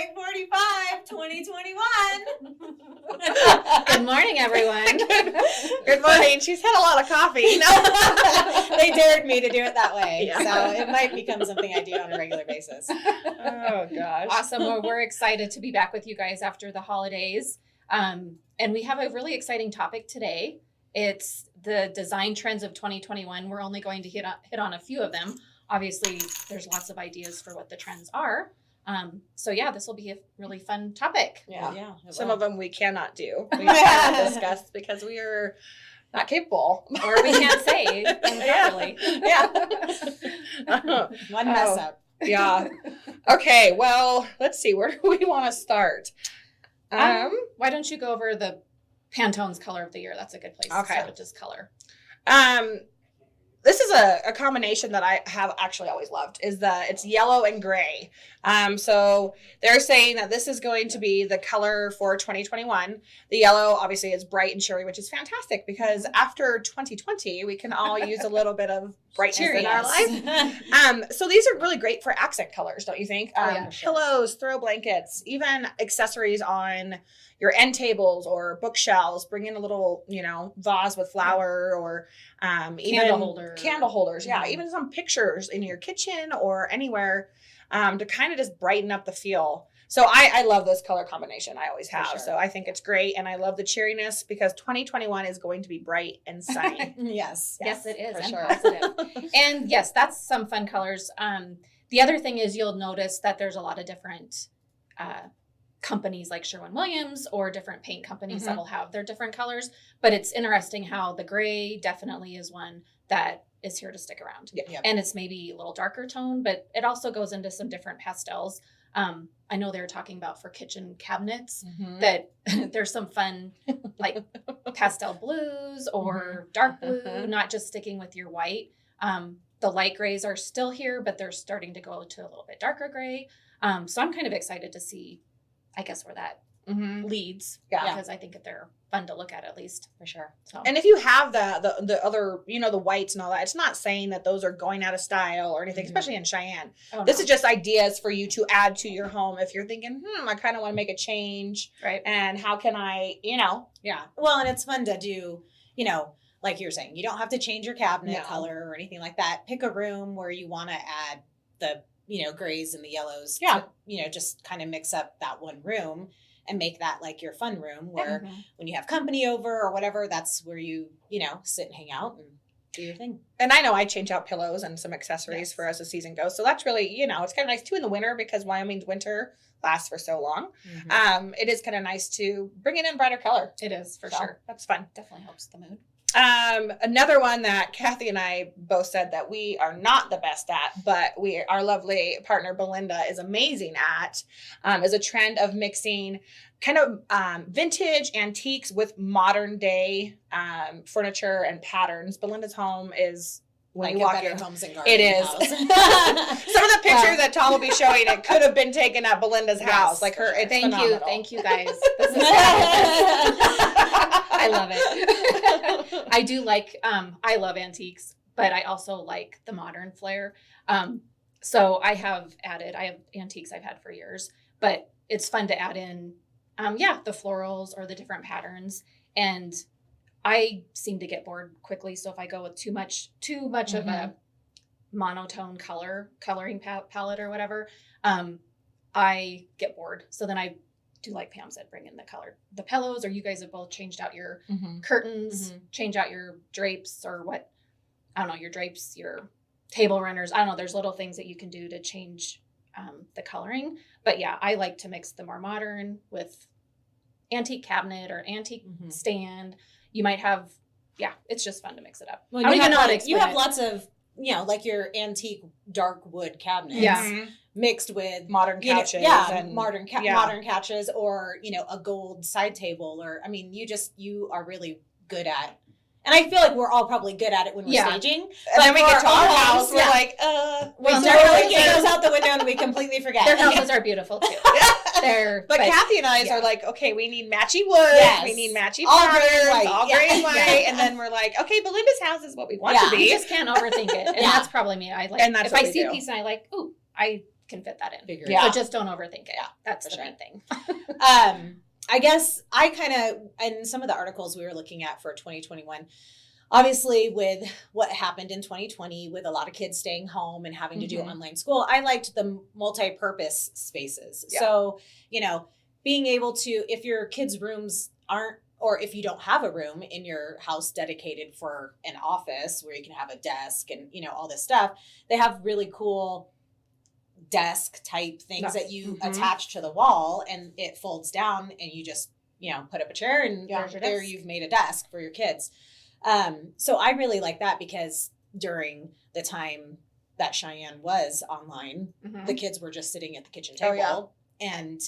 8:45, 2021. Good morning, everyone. Good morning. She's had a lot of coffee. No. They dared me to do it that way. Yeah. So it might become something I do on a regular basis. Oh, gosh. Awesome. Well, we're excited to be back with you guys after the holidays. And we have a really exciting topic today. It's the design trends of 2021. We're only going to hit on a few of them. Obviously, there's lots of ideas for what the trends are. So yeah, this will be a really fun topic. Yeah. It Some will. of them we cannot do. We cannot discuss because we are not capable. Or we can't say properly. Yeah. One mess up. Yeah. Okay. Well, let's see. Where do we want to start? Why don't you go over the Pantone's color of the year? That's a good place to start with just color. This is a combination that I have actually always loved. It's yellow and gray. So they're saying that this is going to be the color for 2021. The yellow obviously is bright and cheery, which is fantastic because after 2020, we can all use a little bit of brightness in our life. So these are really great for accent colors, don't you think? Pillows, throw blankets, even accessories on your end tables or bookshelves. Bring in a little, vase with flower or even candle holders. Yeah, even some pictures in your kitchen or anywhere to kind of just brighten up the feel. So I love this color combination. I always have. Sure. So I think it's great. And I love the cheeriness because 2021 is going to be bright and sunny. Yes, it is. For and sure. Positive. And yes, that's some fun colors. The other thing is you'll notice that there's a lot of different companies like Sherwin-Williams or different paint companies that will have their different colors. But it's interesting how the gray definitely is one that is here to stick around. Yep. And it's maybe a little darker tone, but it also goes into some different pastels. I know they were talking about for kitchen cabinets that there's some fun like pastel blues or dark blue, not just sticking with your white. The light grays are still here, but they're starting to go to a little bit darker gray. So I'm kind of excited to see, I guess, where that leads. Yeah. Because I think they're fun to look at least. For sure. So. And if you have the other, the whites and all that, it's not saying that those are going out of style or anything, especially in Cheyenne. This is just ideas for you to add to your home if you're thinking, I kind of want to make a change. Right. And how can I, Yeah. Well, and it's fun to do, like you're saying, you don't have to change your cabinet color or anything like that. Pick a room where you want to add the, grays and the yellows. Yeah. To, just kind of mix up that one room and make that like your fun room where when you have company over or whatever, that's where you, sit and hang out and do your thing. And I know I change out pillows and some accessories for as the season goes. So that's really, it's kind of nice too in the winter because Wyoming's winter lasts for so long. It is kind of nice to bring it in brighter color. It is for sure. That's fun. Definitely helps the mood. Another one that Kathy and I both said that we are not the best at, but our lovely partner Belinda is amazing at, is a trend of mixing kind of vintage antiques with modern day furniture and patterns. Belinda's home is when like you walk Better in. Homes and Gardens. It is. Some of the pictures that Tom will be showing, it could have been taken at Belinda's house. Like her, it's phenomenal. Thank you guys. This is I love it. I do like, I love antiques, but I also like the modern flair. So I have antiques I've had for years, but it's fun to add in, the florals or the different patterns. And I seem to get bored quickly. So if I go with too much of a monotone coloring palette or whatever, I get bored. So then I do, like Pam said, bring in the pillows, or you guys have both changed out your curtains, change out your drapes or what, I don't know, your drapes, your table runners. I don't know. There's little things that you can do to change the coloring. But yeah, I like to mix the more modern with antique cabinet or antique stand. You might have, it's just fun to mix it up. Well, you have lots of, like your antique dark wood cabinets mixed with modern couches. Modern couches or, a gold side table or, you are really good at. And I feel like we're all probably good at it when we're staging. And then we get to our house, we're like, we start looking those out the window and we completely forget. Their houses are beautiful too. But Kathy and I are like, okay, we need matchy wood. Yes. We need matchy all patterns, gray and white. all gray and white. And then we're like, okay, Belinda's house is what we want to be. You just can't overthink it. And that's probably me. I like, and that's if I see a piece and I like, ooh, I can fit that in. Figure it out. So just don't overthink it. Yeah, That's for the sure. main thing. I guess I kind of, in some of the articles we were looking at for 2021, obviously with what happened in 2020 with a lot of kids staying home and having to do online school, I liked the multi-purpose spaces. Yeah. So, being able to, if your kids' rooms aren't, or if you don't have a room in your house dedicated for an office where you can have a desk and, all this stuff, they have really cool desk type things that you attach to the wall, and it folds down and you just, put up a chair and there you've made a desk for your kids. So I really like that because during the time that Cheyenne was online, the kids were just sitting at the kitchen table and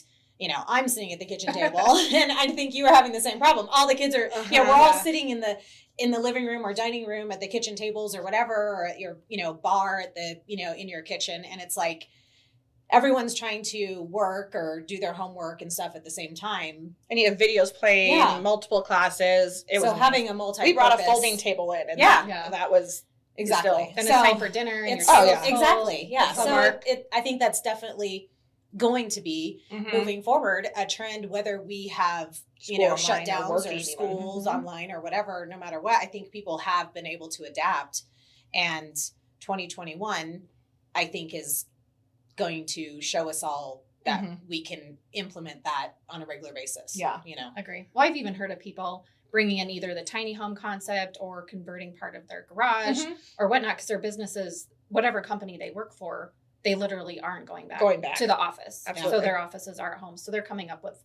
I'm sitting at the kitchen table and I think you were having the same problem. All the kids are, we're all sitting in the living room or dining room at the kitchen tables or whatever, or at your, bar at the, in your kitchen. And it's like, everyone's trying to work or do their homework and stuff at the same time. And you have videos playing, multiple classes. Having a multi-purpose. We brought a folding table in, and that was exactly. Still, then it's time for dinner. And exactly. Yeah. So homework. I think that's definitely going to be moving forward a trend, whether we have shutdowns or schools online or whatever. No matter what, I think people have been able to adapt, and 2021, I think, is going to show us all that we can implement that on a regular basis. Yeah. Agree. Well, I've even heard of people bringing in either the tiny home concept or converting part of their garage or whatnot, because their businesses, whatever company they work for, they literally aren't going back to the office. Absolutely. So their offices are at home. So they're coming up with,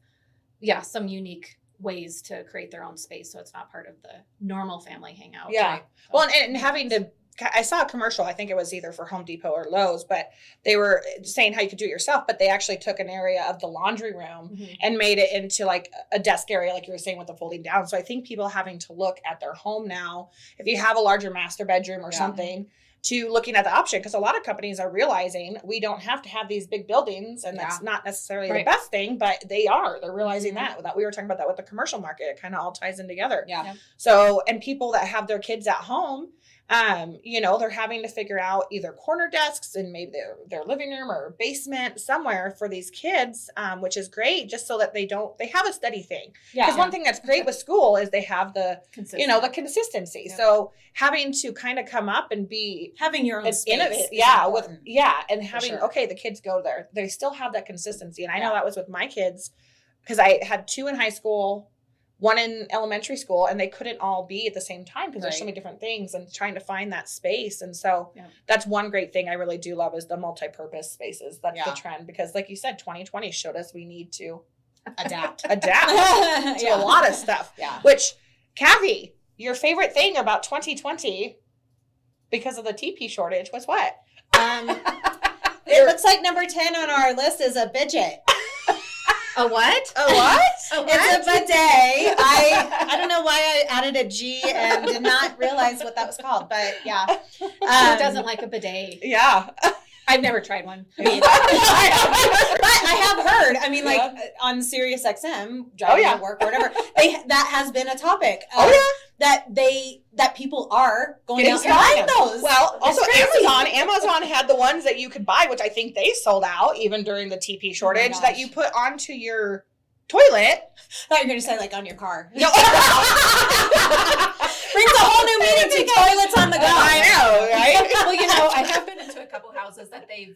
some unique ways to create their own space so it's not part of the normal family hangout. Yeah. Right? Well, and having to, I saw a commercial, I think it was either for Home Depot or Lowe's, but they were saying how you could do it yourself, but they actually took an area of the laundry room and made it into like a desk area, like you were saying, with the folding down. So I think people having to look at their home now, if you have a larger master bedroom or something, to looking at the option, because a lot of companies are realizing we don't have to have these big buildings, and that's not necessarily the best thing, but they're realizing that we were talking about that with the commercial market. It kind of all ties in together. So, and people that have their kids at home, they're having to figure out either corner desks in maybe their living room or basement somewhere for these kids, which is great, just so that they have a steady thing. Because one thing that's great with school is they have the consistency. Yeah. So having to kind of come up and be having your own space. And having, the kids go there, they still have that consistency. And I know that was with my kids, because I had 2 in high school, 1 in elementary school, and they couldn't all be at the same time because there's so many different things, and trying to find that space. And so that's one great thing I really do love is the multi-purpose spaces. That's the trend, because like you said, 2020 showed us we need to adapt to a lot of stuff. Yeah. Which, Kathy, your favorite thing about 2020 because of the TP shortage was what? It looks like number 10 on our list is a budget. A what? A what? It's a bidet. I don't know why I added a G and did not realize what that was called, but yeah. Who doesn't like a bidet? Yeah. I've never tried one. But I have heard, on Sirius XM, driving to work or whatever, that has been a topic. That people are going out and buying those. Well, also Amazon had the ones that you could buy, which I think they sold out even during the TP shortage, that you put onto your toilet. I thought you were going to say like on your car. No. Brings a whole new meaning to toilets on the go. I know, right? Well, I have been into a couple houses that they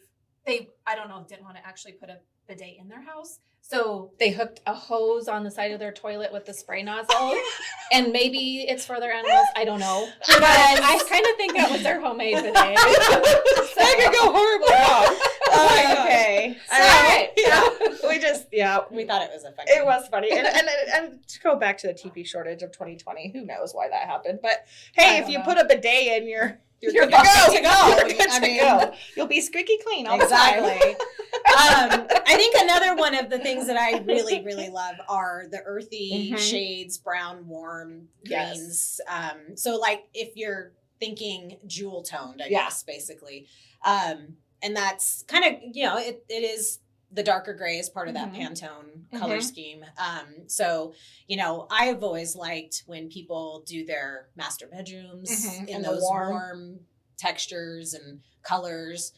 I don't know, didn't want to actually put a bidet in their house. So they hooked a hose on the side of their toilet with the spray nozzle. And maybe it's for their animals. I don't know. But I kind of think that was their homemade bidet. That could go horribly wrong. Okay. We thought it was a funny. It was funny. And to go back to the TP shortage of 2020, who knows why that happened. But hey, if you put a bidet in you're good to go. You're good to go. You'll be squeaky clean all the time. I think another one of the things that I really, really love are the earthy shades, brown, warm greens. So like if you're thinking jewel toned, I guess, basically. And that's kind of, it is the darker gray is part of that Pantone color scheme. So, I've always liked when people do their master bedrooms in those warm textures and colors.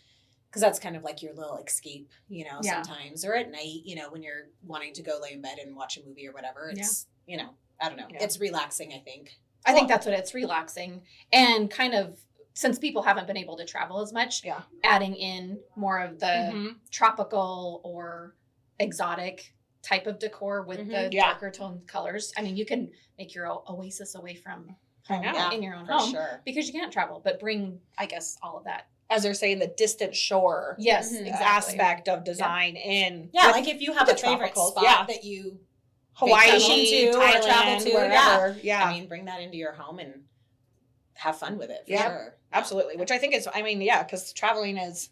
because that's kind of like your little escape, Yeah. sometimes, or at night, when you're wanting to go lay in bed and watch a movie or whatever. It's, I don't know. Yeah. It's relaxing, I think. I think that's what it's relaxing. And kind of, since people haven't been able to travel as much, adding in more of the tropical or exotic type of decor with the darker toned colors. I mean, you can make your oasis away from home in your own home because you can't travel, but bring, I guess, all of that. As they're saying, the distant shore aspect of design in. Yeah, like if you have a favorite spot that you Hawaii, vacation to, Thailand, or travel to, wherever. Yeah. I mean, bring that into your home and have fun with it for sure. Absolutely. Which I think is, because traveling it's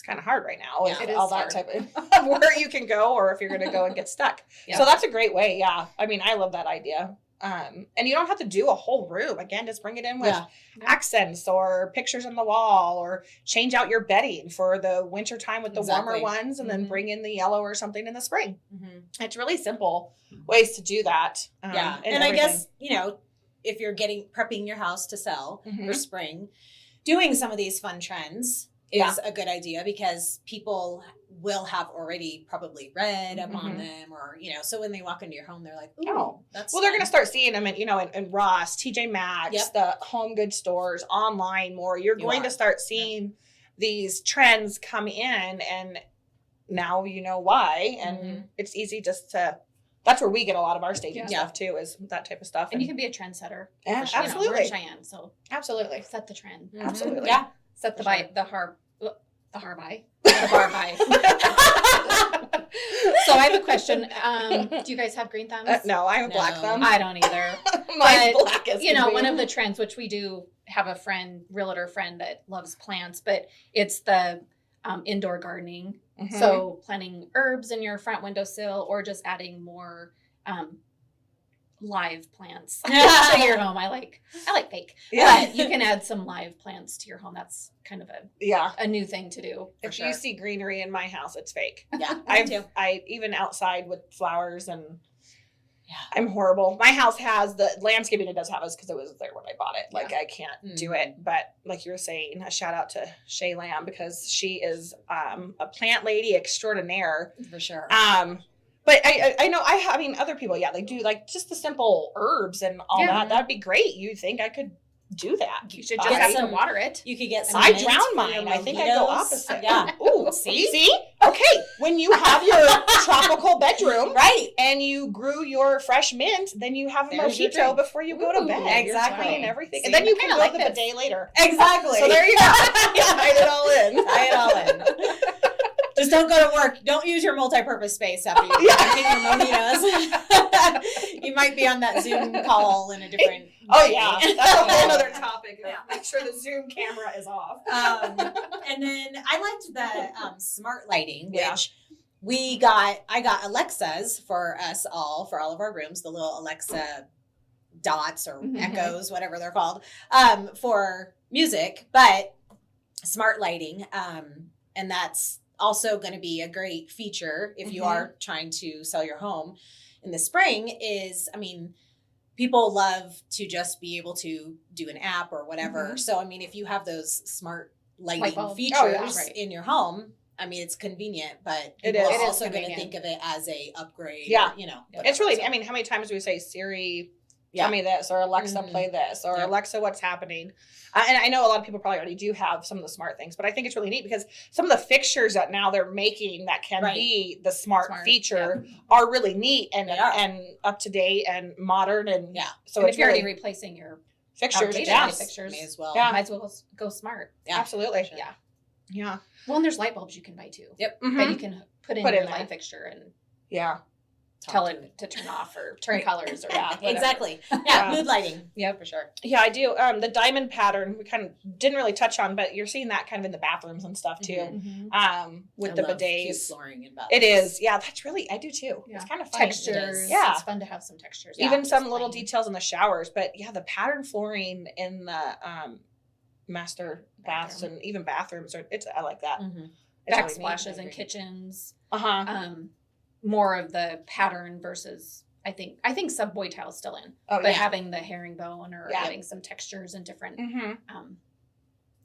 kind of hard right now. Yeah, with all that type of where you can go or if you're going to go and get stuck. So that's a great way. Yeah. I mean, I love that idea. And you don't have to do a whole room. Again, just bring it in with accents or pictures on the wall or change out your bedding for the winter time with the warmer ones and then bring in the yellow or something in the spring. It's really simple ways to do that. And I guess, if you're prepping your house to sell for spring, doing some of these fun trends is a good idea because people will have already probably read up on them or, so when they walk into your home, they're like, oh, that's they're going to start seeing them in Ross, TJ Maxx, the home goods stores, online more. You're going to start seeing these trends come in and now you know why. And it's easy just to, that's where we get a lot of our staging stuff too, is that type of stuff. And you can be a trendsetter. Yeah, sure. Absolutely. We're in Cheyenne, so absolutely set the trend. Absolutely. Yeah. Set the bar by. So I have a question. Do you guys have green thumbs? No, I have a black thumb. I don't either. Mine's black as one of the trends, which we do have a realtor friend that loves plants, but it's the indoor gardening. So planting herbs in your front windowsill or just adding more live plants to your home. I like fake, but you can add some live plants to your home. That's kind of a new thing to do. If you see greenery in my house, it's fake. Yeah, I even outside with flowers and I'm horrible. My house has the landscaping it does have us because it was there when I bought it. Like I can't do it. But like you were saying, a shout out to Shay Lamb because she is a plant lady extraordinaire. For sure. But I know other people, they do like just the simple herbs and all that. That'd be great. You think I could do that? You should just have to water it. You could get some. I drown mine. I think I go opposite. Yeah. Ooh, see? Okay. When you have your tropical bedroom, right, and you grew your fresh mint, then you have a mojito before you go to bed. Exactly. And everything. See? And then you can go to the bidet later. Exactly. So there you go. Tie it all in. Tie it all in. Just don't go to work. Don't use your multi-purpose space after you drinking your mojitos. You might be on that Zoom call in a different day. That's a whole other topic. Make sure the Zoom camera is off. And then I liked the smart lighting, which I got Alexas for us all, for all of our rooms, the little Alexa dots or echoes, whatever they're called, for music, but smart lighting. And that's also going to be a great feature if you are trying to sell your home in the spring is, people love to just be able to do an app or whatever. So, if you have those smart lighting features in your home, it's convenient, but people are also going to think of it as a upgrade. Yeah. Or, it's really, how many times do we say Siri, tell me this, or Alexa, play this, or Alexa, what's happening? And I know a lot of people probably already do have some of the smart things, but I think it's really neat because some of the fixtures that now they're making that can be the smart feature are really neat and up to date and modern. And so and if you're already replacing your fixtures, fixtures, may as well. Might as well go smart. Yeah. Absolutely. Sure. Yeah. Well, and there's light bulbs you can buy too. Yep. That you can put in your light fixture and tell it to turn off or turn colors or exactly. Yeah, mood lighting. Yeah, for sure. Yeah, I do. The diamond pattern we kind of didn't really touch on, but you're seeing that kind of in the bathrooms and stuff too. With the bidets, flooring in bathrooms. It is. Yeah, that's really I do too. Yeah. It's kind of fun. Textures. Yeah, it's fun to have some textures. Even some little details in the showers, but the pattern flooring in the master baths and even bathrooms I like that. Backsplashes in kitchens. More of the pattern versus I think Subway tile's still in, but having the herringbone or adding some textures and different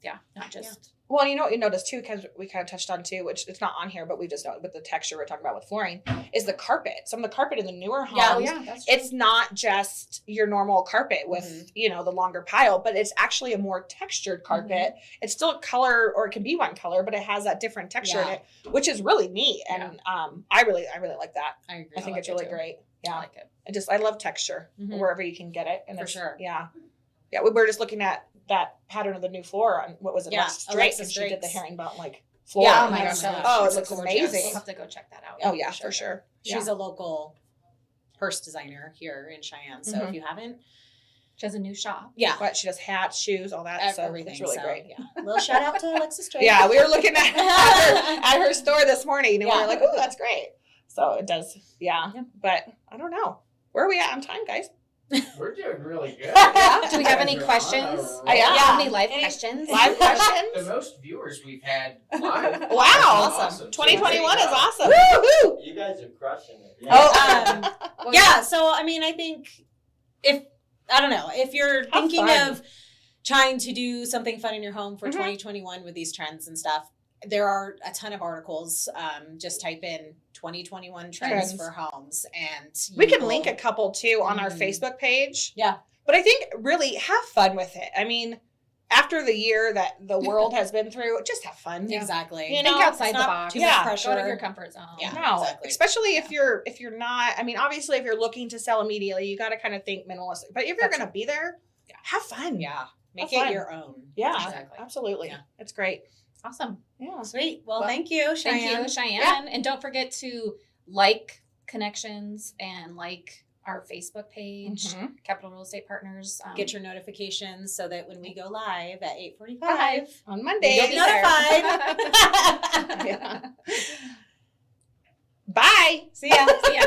Yeah, not just. Well, you know what you notice too, because we kind of touched on too, which it's not on here, but we just know with the texture we're talking about with flooring, is the carpet. Some of the carpet in the newer homes, That's true. it's not just your normal carpet with, you know, the longer pile, but it's actually a more textured carpet. It's still a color, or it can be one color, but it has that different texture in it, which is really neat. And I really like that. I agree. I think it's really great. Yeah. I like it. I love texture wherever you can get it. And For sure. Yeah. Yeah. We were just looking at that pattern of the new floor on what was it? Alexis Drake, and she did the herringbone floor. Yeah, Oh my gosh. Oh, it She's looks gorgeous. amazing. We'll have to go check that out. Oh yeah, for sure. She's a local purse designer here in Cheyenne. So if you haven't, she has a new shop. Yeah. But she does hats, shoes, all that. So everything. it's really great. Yeah. A little shout out to Alexis Drake. Yeah, we were looking at her store this morning, and we were like, "Oh, that's great." So it does. Yeah. But I don't know. Where are we at on time, guys? We're doing really good. Do we have any questions? Any live questions? Live questions? The most viewers we've had live. Wow. Awesome. 2021 is awesome. Woo-hoo! You guys are crushing it. Yeah. So, I mean, I think if you're thinking of trying to do something fun in your home for 2021 with these trends and stuff, there are a ton of articles. Just type in 2021 trends for homes, and we can link a couple too on our Facebook page. Yeah. But I think really have fun with it. I mean, after the year that the world has been through, just have fun. Exactly. You Think know, outside the box. Too much pressure. Go out of your comfort zone. Yeah. No, exactly. especially if you're not. I mean, obviously, if you're looking to sell immediately, you got to kind of think minimalistic. But if you're going to be there, have fun. Yeah. Make Have it fun. your own. Yeah, Exactly. absolutely. Yeah. It's great. Awesome. Yeah. Sweet. Well, thank you, Cheyenne. Thank you, Cheyenne. And don't forget to like Connections and like our Facebook page, Capital Real Estate Partners. Get your notifications so that when we go live at 8:45 On Monday. you'll be notified. Yeah. Bye. See ya. See ya.